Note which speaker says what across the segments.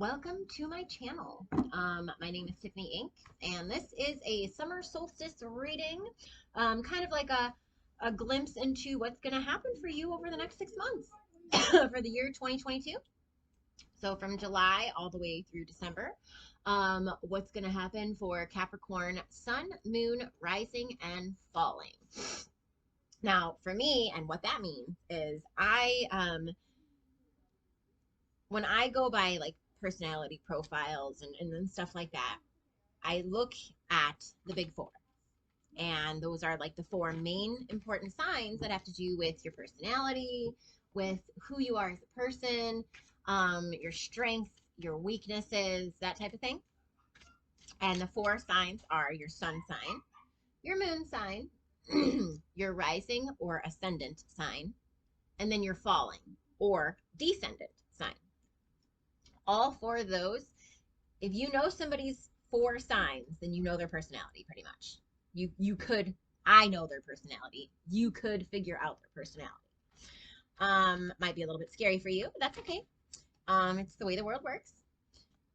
Speaker 1: Welcome to my channel. My name is Tiffany Inc. and this is a summer solstice reading, kind of like a glimpse into what's going to happen for you over the next 6 months for the year 2022. So from July all the way through December, what's going to happen for Capricorn Sun, Moon, Rising, and Falling. Now, for me, and what that means is when I go by like personality profiles and then stuff like that, I look at the big four. And those are like the four main important signs that have to do with your personality, with who you are as a person, your strengths, your weaknesses, that type of thing. And the four signs are your sun sign, your moon sign, your rising or ascendant sign, and then your falling or descendant sign. All four of those, if you know somebody's four signs, then you know their personality pretty much. I know their personality. You could figure out their personality. Might be a little bit scary for you, but that's okay. It's the way the world works.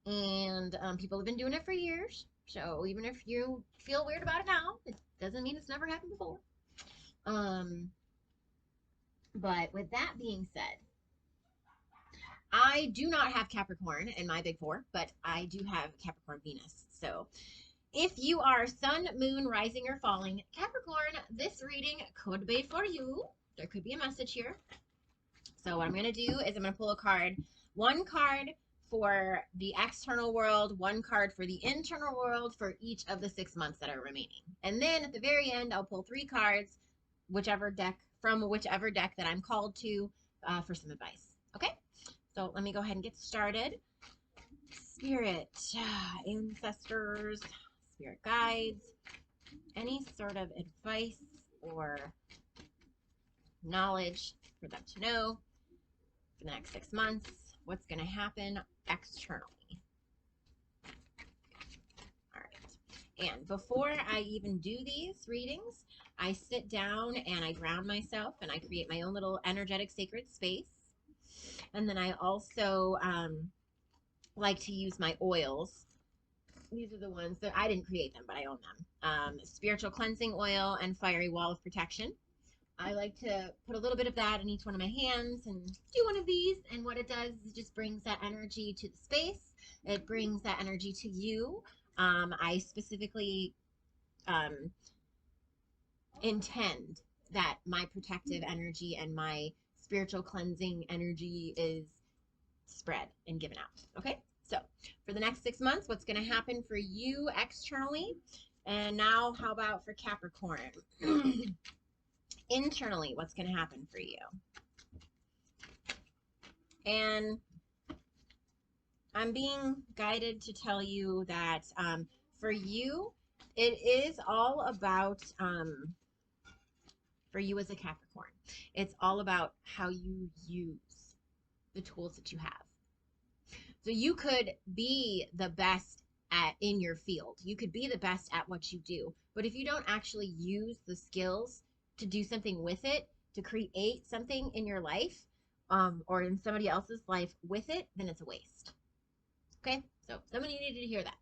Speaker 1: And people have been doing it for years. So even if you feel weird about it now, it doesn't mean it's never happened before. But with that being said, I do not have Capricorn in my big four, but I do have Capricorn Venus. So if you are sun, moon, rising, or falling Capricorn, this reading could be for you. There could be a message here. So what I'm going to do is I'm going to pull a card. One card for the external world, one card for the internal world for each of the 6 months that are remaining. And then at the very end, I'll pull 3 cards, whichever deck that I'm called to, for some advice. Okay? So let me go ahead and get started. Spirit, ancestors, spirit guides, any sort of advice or knowledge for them to know for the next 6 months, what's going to happen externally. All right. And before I even do these readings, I sit down and I ground myself and I create my own little energetic sacred space. And then I also like to use my oils. These are the ones that I didn't create them, but I own them. Spiritual cleansing oil and fiery wall of protection. I like to put a little bit of that in each one of my hands and do one of these. And what it does is it just brings that energy to the space. It brings that energy to you. I specifically intend that my protective energy and my spiritual cleansing energy is spread and given out. Okay, so for the next 6 months, what's going to happen for you externally? And now, how about for Capricorn? Internally, what's going to happen for you? And I'm being guided to tell you that for you, it is all about, for you as a Capricorn, it's all about how you use the tools that you have. So you could be the best in your field. You could be the best at what you do. But if you don't actually use the skills to do something with it, to create something in your life, or in somebody else's life with it, then it's a waste. Okay? So somebody needed to hear that.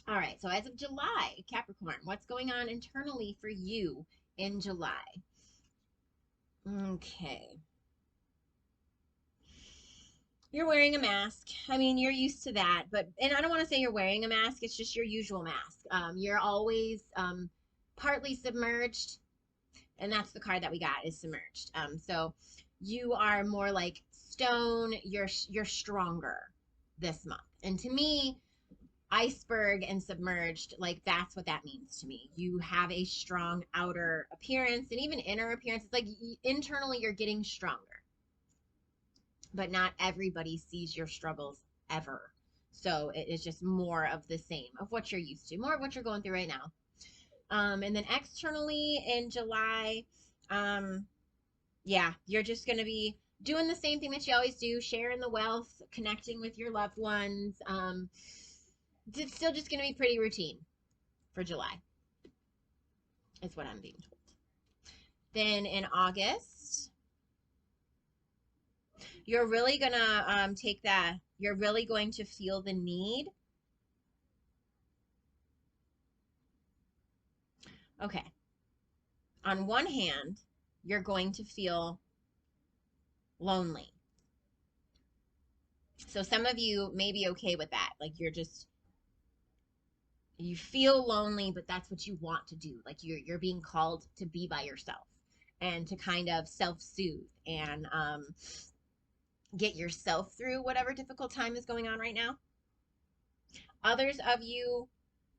Speaker 1: All right. So as of July, Capricorn, what's going on internally for you in July? Okay. You're wearing a mask. I mean, you're used to that, and I don't want to say you're wearing a mask. It's just your usual mask. You're always partly submerged, and that's the card that we got is submerged. So you are more like stone. You're stronger this month, and to me, iceberg and submerged, like that's what that means to me. You have a strong outer appearance and even inner appearance. It's like internally you're getting stronger. But not everybody sees your struggles ever. So it is just more of the same, of what you're used to, more of what you're going through right now. And then externally in July, yeah, you're just going to be doing the same thing that you always do, sharing the wealth, connecting with your loved ones. It's still just going to be pretty routine for July, is what I'm being told. Then in August, you're really gonna take that you're really going to feel the need. Okay. On one hand, you're going to feel lonely. So some of you may be okay with that. Like you feel lonely, but that's what you want to do. Like you're being called to be by yourself and to kind of self-soothe and get yourself through whatever difficult time is going on right now. Others of you,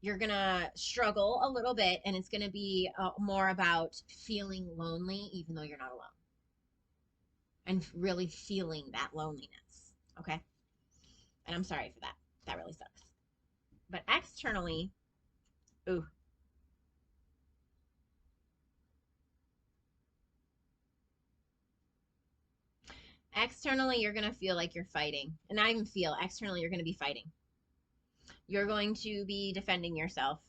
Speaker 1: you're gonna struggle a little bit, and it's gonna be more about feeling lonely even though you're not alone, and really feeling that loneliness. Okay. And I'm sorry for that. That really sucks. But externally, ooh, externally, you're going to feel like you're fighting. And not even feel, externally, you're going to be fighting. You're going to be defending yourself.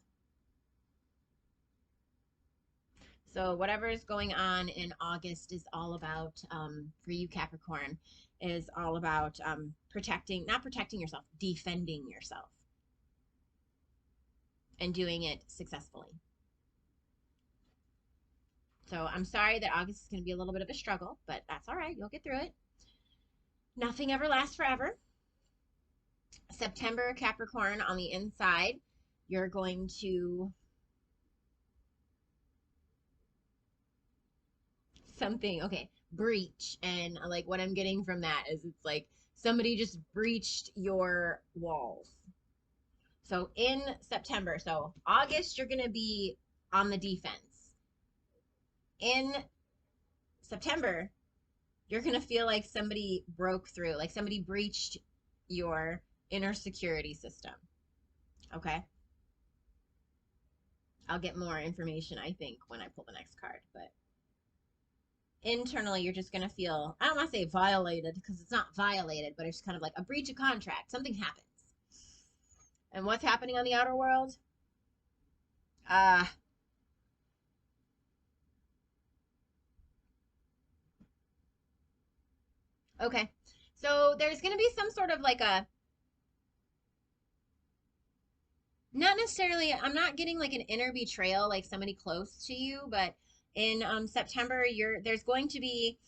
Speaker 1: So whatever is going on in August is all about, for you Capricorn, is all about protecting, not protecting yourself, defending yourself. And doing it successfully. So I'm sorry that August is going to be a little bit of a struggle, but that's all right. You'll get through it. Nothing ever lasts forever. September, Capricorn, on the inside, you're going to something, okay, breach. And like what I'm getting from that is it's like somebody just breached your walls. So in September, so August, you're going to be on the defense. In September, you're going to feel like somebody broke through, like somebody breached your inner security system. Okay. I'll get more information, I think, when I pull the next card. But internally, you're just going to feel, I don't want to say violated because it's not violated, but it's kind of like a breach of contract. Something happens. And what's happening on the outer world? Okay. So there's going to be some sort of like a, not necessarily, I'm not getting like an inner betrayal, like somebody close to you, but in September, there's going to be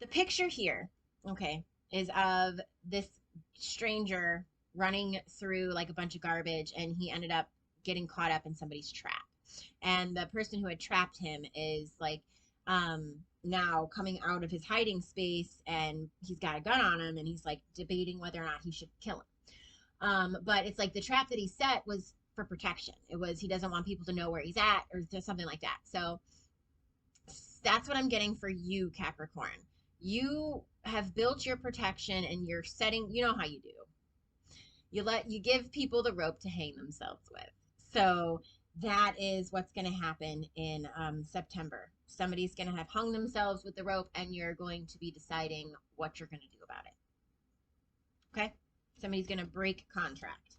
Speaker 1: the picture here, okay, is of this stranger running through like a bunch of garbage, and he ended up getting caught up in somebody's trap. And the person who had trapped him is like now coming out of his hiding space, and he's got a gun on him, and he's like debating whether or not he should kill him. But it's like the trap that he set was for protection. It was, he doesn't want people to know where he's at or something like that. So that's what I'm getting for you, Capricorn. You have built your protection and you're setting, you know how you do. You give people the rope to hang themselves with. So that is what's going to happen in September. Somebody's going to have hung themselves with the rope, and you're going to be deciding what you're going to do about it. Okay? Somebody's going to break contract.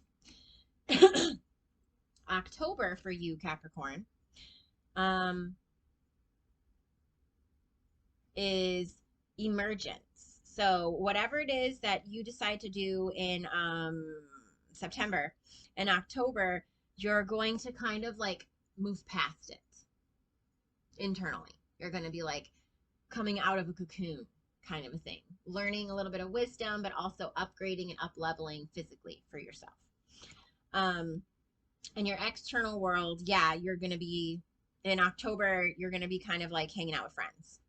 Speaker 1: October for you, Capricorn, is emergence. So whatever it is that you decide to do in September and October, you're going to kind of like move past it internally. You're going to be like coming out of a cocoon kind of a thing, learning a little bit of wisdom, but also upgrading and up leveling physically for yourself. In your external world, yeah, you're going to be in October, you're going to be kind of like hanging out with friends.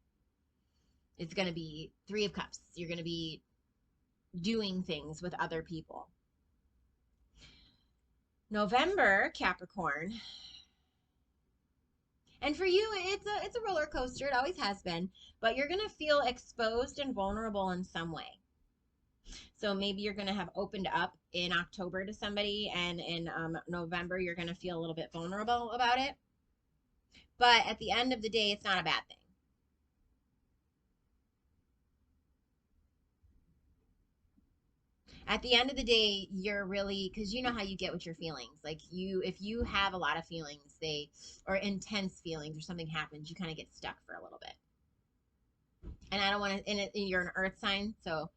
Speaker 1: It's going to be Three of Cups. You're going to be doing things with other people. November, Capricorn. And for you, it's a roller coaster. It always has been. But you're going to feel exposed and vulnerable in some way. So maybe you're going to have opened up in October to somebody, and in November, you're going to feel a little bit vulnerable about it. But at the end of the day, it's not a bad thing. At the end of the day, you're really, because you know how you get with your feelings. Like if you have a lot of feelings, or intense feelings, or something happens, you kind of get stuck for a little bit. And I don't want to, and you're an earth sign, so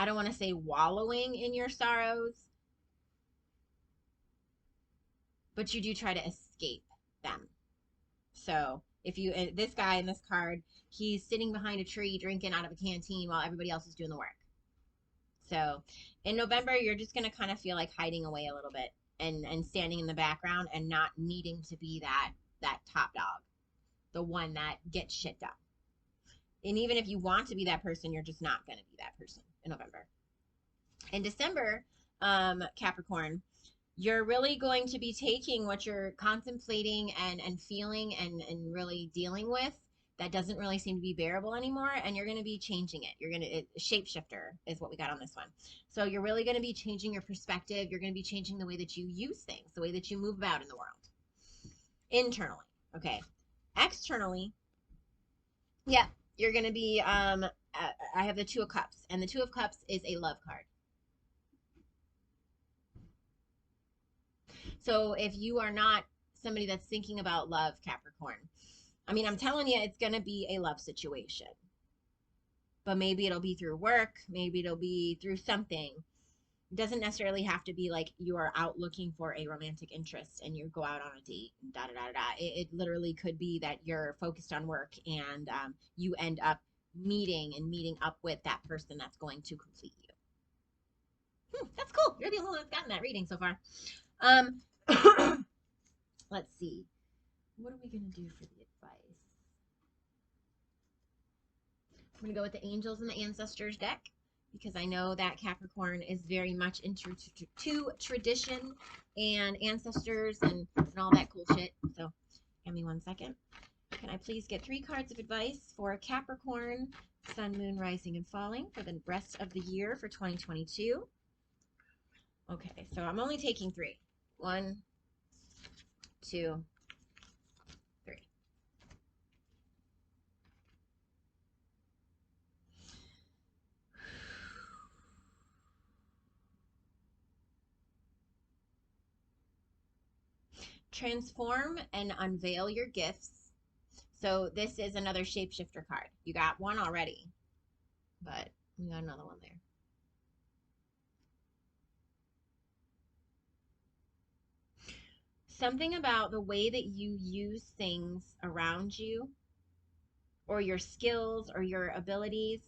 Speaker 1: I don't want to say wallowing in your sorrows, but you do try to escape them. So if you, this guy in this card, he's sitting behind a tree drinking out of a canteen while everybody else is doing the work. So in November, you're just going to kind of feel like hiding away a little bit and standing in the background and not needing to be that top dog, the one that gets shit done. And even if you want to be that person, you're just not going to be that person in November. In December, Capricorn, you're really going to be taking what you're contemplating and feeling and really dealing with that doesn't really seem to be bearable anymore, and you're going to be changing it. You're going to, shapeshifter is what we got on this one. So you're really going to be changing your perspective. You're going to be changing the way that you use things, the way that you move about in the world. Internally, okay. Externally, yeah, you're going to be, I have the Two of Cups, and the Two of Cups is a love card. So if you are not somebody that's thinking about love, Capricorn, I mean, I'm telling you, it's going to be a love situation. But maybe it'll be through work. Maybe it'll be through something. It doesn't necessarily have to be like you are out looking for a romantic interest and you go out on a date and da-da-da-da. It literally could be that you're focused on work and you end up meeting up with that person that's going to complete you. That's cool. You're the only one that's gotten that reading so far. Let's see. What are we going to do for the advice? I'm going to go with the Angels and the Ancestors deck because I know that Capricorn is very much into tradition and ancestors and all that cool shit. So give me 1 second. Can I please get 3 cards of advice for Capricorn, Sun, Moon, Rising, and Falling for the rest of the year for 2022? Okay, so I'm only taking 3. 1, 2, 3. Transform and unveil your gifts. So this is another shapeshifter card. You got one already, but we got another one there. Something about the way that you use things around you or your skills or your abilities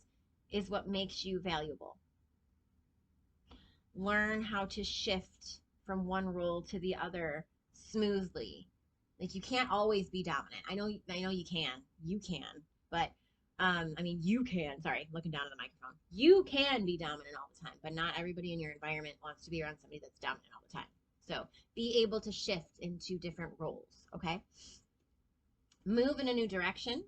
Speaker 1: is what makes you valuable. Learn how to shift from one role to the other smoothly. Like you can't always be dominant. I know you can, but I mean you can, sorry, looking down at the microphone. You can be dominant all the time, but not everybody in your environment wants to be around somebody that's dominant all the time. So be able to shift into different roles, okay? Move in a new direction.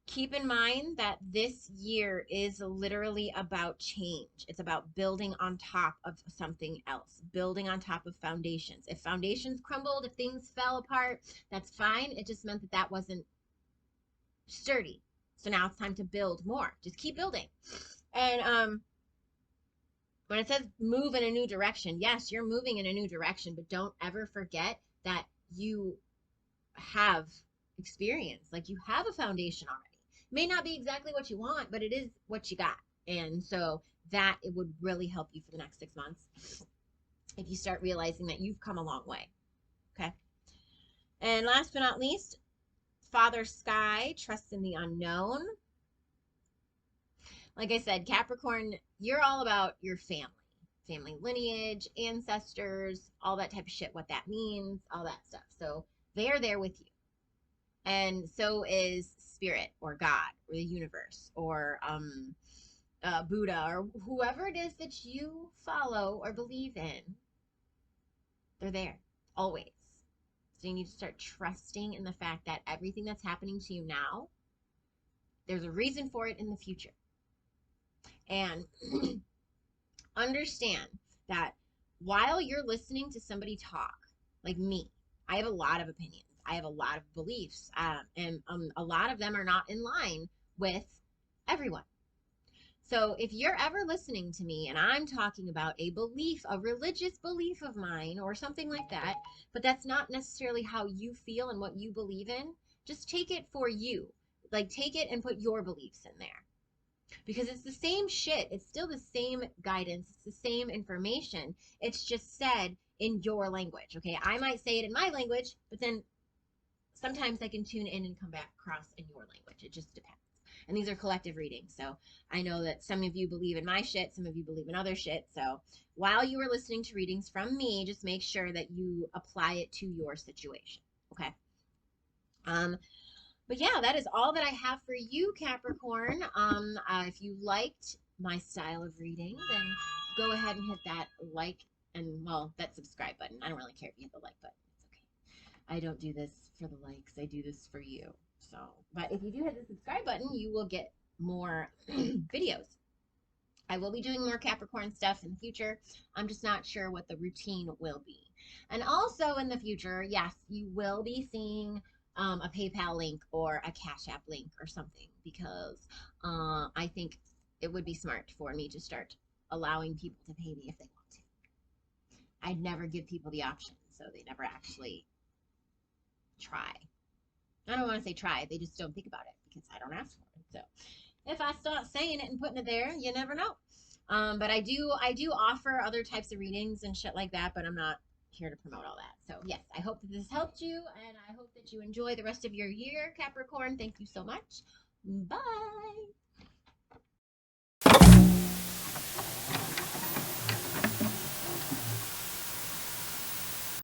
Speaker 1: Keep in mind that this year is literally about change. It's about building on top of something else, building on top of foundations. If foundations crumbled, if things fell apart, that's fine. It just meant that that wasn't sturdy. So now it's time to build more. Just keep building. And when it says move in a new direction, yes, you're moving in a new direction, but don't ever forget that you have experience. Like you have a foundation already. May not be exactly what you want, but it is what you got. And so that it would really help you for the next 6 months if you start realizing that you've come a long way. Okay. And last but not least, Father Sky, trust in the unknown. Like I said, Capricorn, you're all about your family lineage, ancestors, all that type of shit, what that means, all that stuff. So they are there with you. And so is Spirit or God or the universe or Buddha or whoever it is that you follow or believe in. They're there always. So you need to start trusting in the fact that everything that's happening to you now, there's a reason for it in the future. And understand that while you're listening to somebody talk, like me, I have a lot of opinions. I have a lot of beliefs, and a lot of them are not in line with everyone. So if you're ever listening to me and I'm talking about a belief, a religious belief of mine or something like that, but that's not necessarily how you feel and what you believe in, just take it for you. like take it and put your beliefs in there, because it's the same shit. It's still the same guidance. It's the same information. It's just said in your language. Okay. I might say it in my language, but then sometimes I can tune in and come back across in your language. It just depends. And these are collective readings. So I know that some of you believe in my shit, some of you believe in other shit. So while you are listening to readings from me, just make sure that you apply it to your situation. Okay. But yeah, that is all that I have for you, Capricorn. If you liked my style of reading, then go ahead and hit that like and, well, that subscribe button. I don't really care if you hit the like button. It's okay. I don't do this for the likes. I do this for you. So, but if you do hit the subscribe button, you will get more videos. I will be doing more Capricorn stuff in the future. I'm just not sure what the routine will be. And also in the future, yes, you will be seeing a PayPal link or a Cash App link or something, because I think it would be smart for me to start allowing people to pay me if they want to. I'd never give people the option, so they never actually try. I don't want to say try, they just don't think about it because I don't ask for it. So if I start saying it and putting it there, you never know. But I do offer other types of readings and shit like that, but I'm not here to promote all that. So yes, I hope that this helped you, and I hope that you enjoy the rest of your year, Capricorn. Thank you so much. Bye.